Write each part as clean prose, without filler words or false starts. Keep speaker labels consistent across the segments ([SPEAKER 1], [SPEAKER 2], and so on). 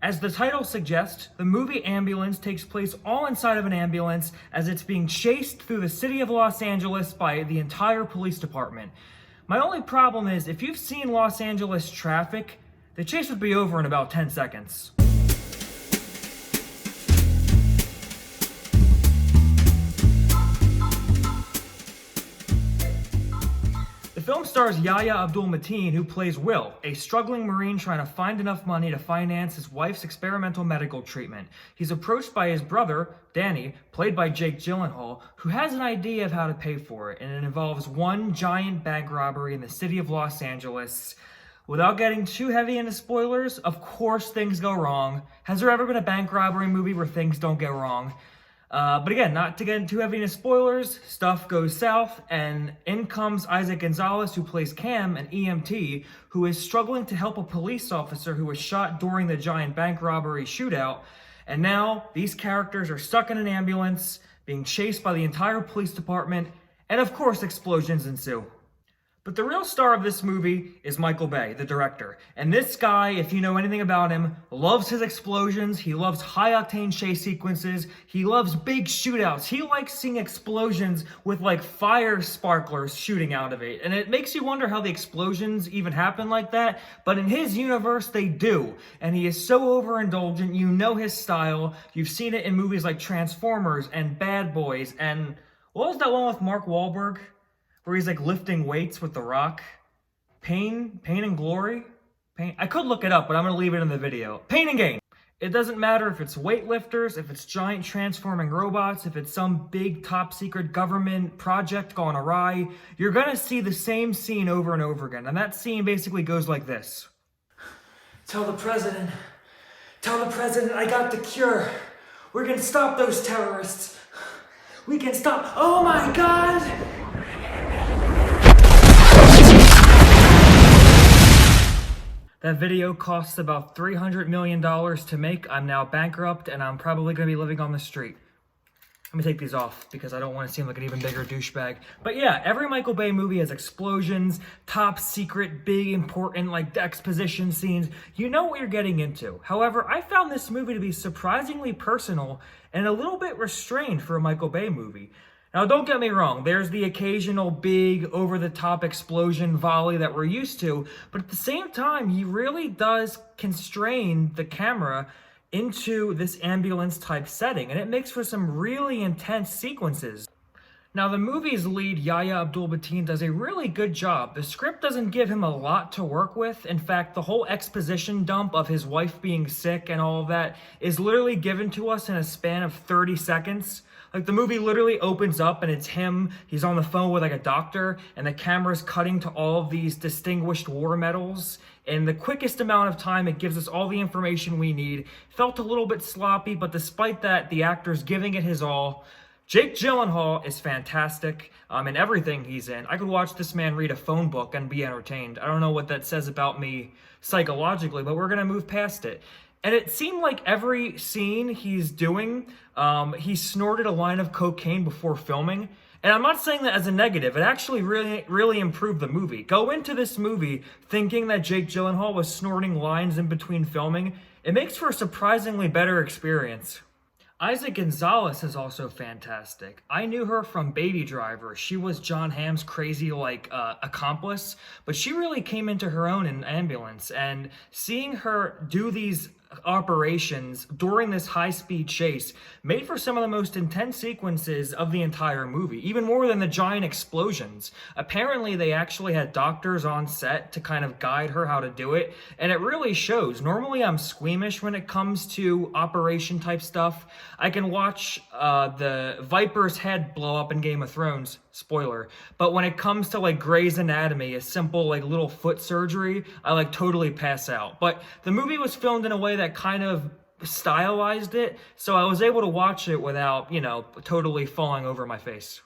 [SPEAKER 1] As the title suggests, the movie Ambulance takes place all inside of an ambulance as it's being chased through the city of Los Angeles by the entire police department. My only problem is, if you've seen Los Angeles traffic, the chase would be over in about 10 seconds. The film stars Yahya Abdul-Mateen, who plays Will, a struggling Marine trying to find enough money to finance his wife's experimental medical treatment. He's approached by his brother, Danny, played by Jake Gyllenhaal, who has an idea of how to pay for it, and it involves one giant bank robbery in the city of Los Angeles. Without getting too heavy into spoilers, of course things go wrong. Has there ever been a bank robbery movie where things don't go wrong? But again, not to get too heavy into spoilers, stuff goes south, and in comes Isaac Gonzalez, who plays Cam, an EMT, who is struggling to help a police officer who was shot during the giant bank robbery shootout. And now, these characters are stuck in an ambulance, being chased by the entire police department, and of course, explosions ensue. But the real star of this movie is Michael Bay, the director. And this guy, if you know anything about him, loves his explosions, he loves high-octane chase sequences, he loves big shootouts. He likes seeing explosions with like fire sparklers shooting out of it. And it makes you wonder how the explosions even happen like that, but in his universe, they do. And he is so overindulgent, you know his style. You've seen it in movies like Transformers and Bad Boys, and what was that one with Mark Wahlberg? Where he's like lifting weights with The Rock. Pain and Glory? I could look it up, but I'm gonna leave it in the video. Pain and Gain. It doesn't matter if it's weightlifters, if it's giant transforming robots, if it's some big top secret government project gone awry, you're gonna see the same scene over and over again. And that scene basically goes like this. Tell the president I got the cure. We're gonna stop those terrorists. We can stop. Oh my God! That video costs about $300 million to make. I'm now bankrupt, and I'm probably going to be living on the street. Let me take these off, because I don't want to seem like an even bigger douchebag. But yeah, every Michael Bay movie has explosions, top secret, big, important, like, exposition scenes. You know what you're getting into. However, I found this movie to be surprisingly personal and a little bit restrained for a Michael Bay movie. Now, don't get me wrong, there's the occasional big, over-the-top explosion volley that we're used to, but at the same time, he really does constrain the camera into this ambulance-type setting, and it makes for some really intense sequences. Now, the movie's lead, Yahya Abdul-Mateen, does a really good job. The script doesn't give him a lot to work with. In fact, the whole exposition dump of his wife being sick and all of that is literally given to us in a span of 30 seconds. Like, the movie literally opens up and it's him, he's on the phone with like a doctor, and the camera's cutting to all of these distinguished war medals. In the quickest amount of time, it gives us all the information we need. Felt a little bit sloppy, but despite that, the actor's giving it his all. Jake Gyllenhaal is fantastic in everything he's in. I could watch this man read a phone book and be entertained. I don't know what that says about me psychologically, but we're gonna move past it. And it seemed like every scene he's doing, he snorted a line of cocaine before filming. And I'm not saying that as a negative. It actually really improved the movie. Go into this movie thinking that Jake Gyllenhaal was snorting lines in between filming. It makes for a surprisingly better experience. Isaac Gonzalez is also fantastic. I knew her from Baby Driver. She was Jon Hamm's crazy, accomplice, but she really came into her own in Ambulance, and seeing her do these operations during this high-speed chase made for some of the most intense sequences of the entire movie, even more than the giant explosions. Apparently, they actually had doctors on set to kind of guide her how to do it, and it really shows. Normally, I'm squeamish when it comes to operation-type stuff. I can watch the Viper's head blow up in Game of Thrones, spoiler, but when it comes to like Grey's Anatomy, a simple like little foot surgery, I like totally pass out. But the movie was filmed in a way that kind of stylized it, so I was able to watch it without, totally falling over my face.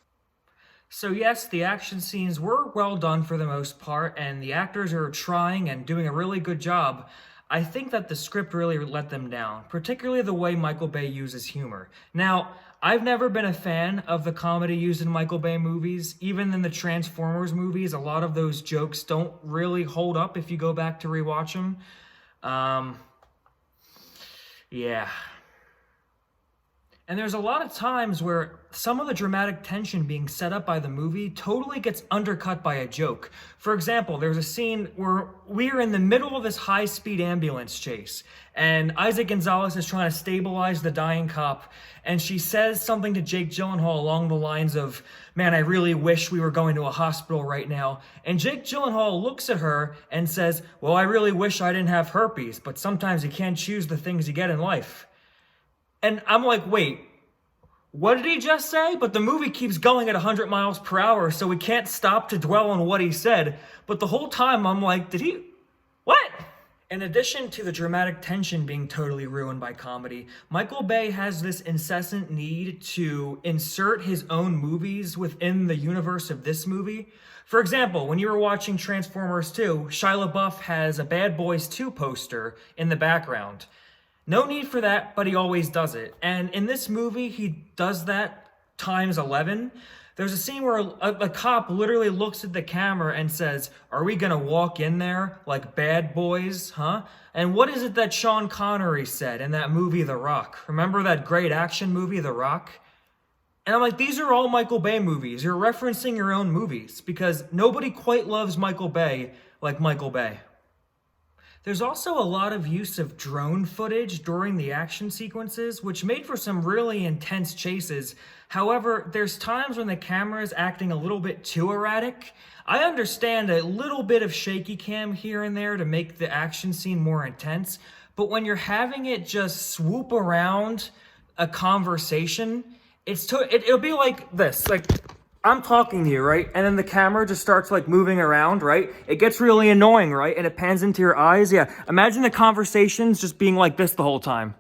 [SPEAKER 1] So yes, the action scenes were well done for the most part, and the actors are trying and doing a really good job. I think that the script really let them down, particularly the way Michael Bay uses humor. Now, I've never been a fan of the comedy used in Michael Bay movies. Even in the Transformers movies, a lot of those jokes don't really hold up if you go back to rewatch them. Yeah. And there's a lot of times where some of the dramatic tension being set up by the movie totally gets undercut by a joke. For example, there's a scene where we're in the middle of this high-speed ambulance chase, and Isaac Gonzalez is trying to stabilize the dying cop, and she says something to Jake Gyllenhaal along the lines of, "Man, I really wish we were going to a hospital right now." And Jake Gyllenhaal looks at her and says, "Well, I really wish I didn't have herpes, but sometimes you can't choose the things you get in life." And I'm like, wait, what did he just say? But the movie keeps going at 100 miles per hour, so we can't stop to dwell on what he said. But the whole time I'm like, what? In addition to the dramatic tension being totally ruined by comedy, Michael Bay has this incessant need to insert his own movies within the universe of this movie. For example, when you were watching Transformers 2, Shia LaBeouf has a Bad Boys 2 poster in the background. No need for that, but he always does it. And in this movie, he does that times 11. There's a scene where a cop literally looks at the camera and says, "Are we gonna walk in there like bad boys, huh?" And what is it that Sean Connery said in that movie, The Rock? Remember that great action movie, The Rock? And I'm like, these are all Michael Bay movies. You're referencing your own movies because nobody quite loves Michael Bay like Michael Bay. There's also a lot of use of drone footage during the action sequences, which made for some really intense chases. However, there's times when the camera is acting a little bit too erratic. I understand a little bit of shaky cam here and there to make the action scene more intense, but when you're having it just swoop around a conversation, it'll be like this, like I'm talking to you, right? And then the camera just starts like moving around, right? It gets really annoying, right? And it pans into your eyes. Yeah, imagine the conversations just being like this the whole time.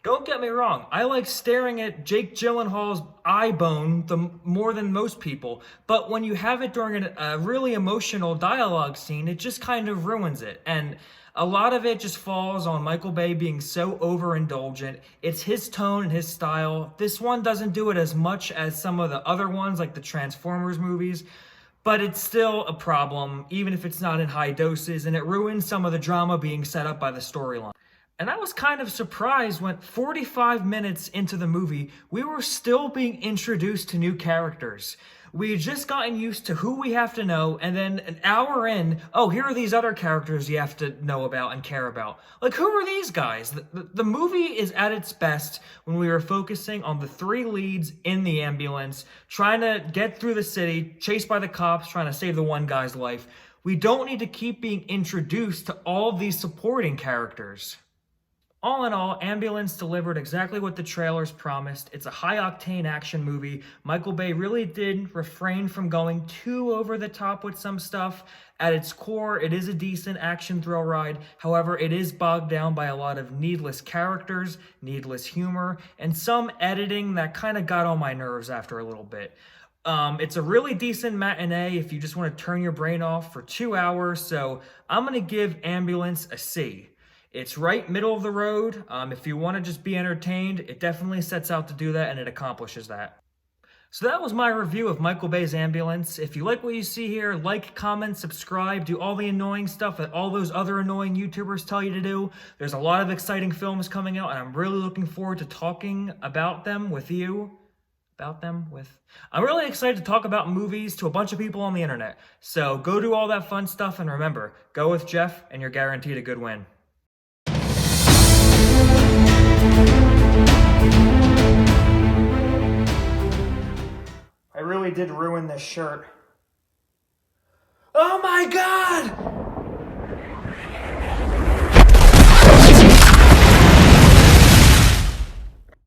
[SPEAKER 1] Don't get me wrong, I like staring at Jake Gyllenhaal's eye bone more than most people, but when you have it during a really emotional dialogue scene, it just kind of ruins it. And a lot of it just falls on Michael Bay being so overindulgent. It's his tone and his style. This one doesn't do it as much as some of the other ones, like the Transformers movies, but it's still a problem, even if it's not in high doses, and it ruins some of the drama being set up by the storyline. And I was kind of surprised when 45 minutes into the movie, we were still being introduced to new characters. We had just gotten used to who we have to know, and then an hour in, oh, here are these other characters you have to know about and care about. Like, who are these guys? The movie is at its best when we are focusing on the three leads in the ambulance, trying to get through the city, chased by the cops, trying to save the one guy's life. We don't need to keep being introduced to all of these supporting characters. All in all, Ambulance delivered exactly what the trailers promised. It's a high-octane action movie. Michael Bay really did refrain from going too over the top with some stuff. At its core, it is a decent action thrill ride. However, it is bogged down by a lot of needless characters, needless humor, and some editing that kind of got on my nerves after a little bit. It's a really decent matinee if you just want to turn your brain off for 2 hours, so I'm going to give Ambulance a C. It's right middle of the road. If you want to just be entertained, it definitely sets out to do that, and it accomplishes that. So that was my review of Michael Bay's Ambulance. If you like what you see here, like, comment, subscribe, do all the annoying stuff that all those other annoying YouTubers tell you to do. There's a lot of exciting films coming out, and I'm really looking forward to talking about them with you. I'm really excited to talk about movies to a bunch of people on the internet. So go do all that fun stuff, and remember, go with Jeff, and you're guaranteed a good win. I really did ruin this shirt.